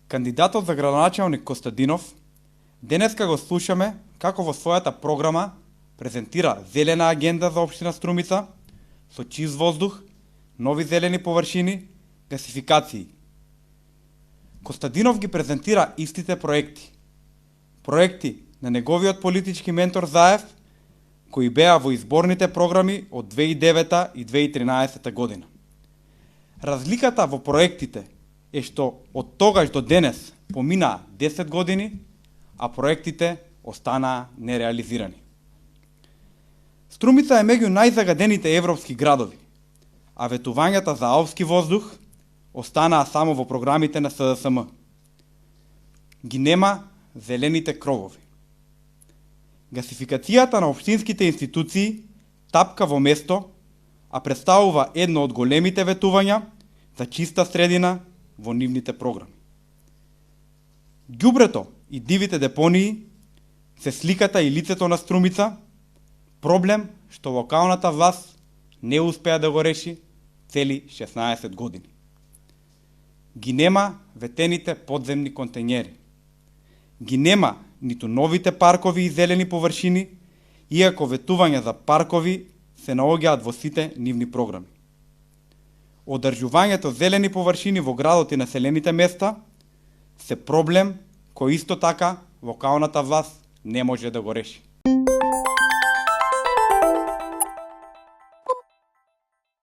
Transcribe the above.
Кандидатот за градоначалник Костадинов денеска го слушаме како во својата програма презентира зелена агенда за општина Струмица со чист воздух, нови зелени површини, гасификации. Костадинов ги презентира истите проекти. Проекти на неговиот политички ментор Заев, кои беа во изборните програми од 2009 и 2013 година. Разликата во проектите е што од тогаш до денес поминаа 10 години, а проектите останаа нереализирани. Струмица е меѓу најзагадените европски градови, а ветувањата за алпски воздух останаа само во програмите на СДСМ. Ги нема зелените кровови. Гасификацијата на општинските институции тапка во место, а представува едно од големите ветувања за чиста средина во нивните програми. Ѓубрето и дивите депонии се сликата и лицето на Струмица, проблем што локалната власт не успеа да го реши цели 16 години. Ги нема ветените подземни контењери. Ги нема ниту новите паркови и зелени површини, иако ветувања за паркови се наоѓаат во сите нивни програми. Одржувањето зелени површини во градот и населените места се проблем кој исто така локалната власт не може да го реши.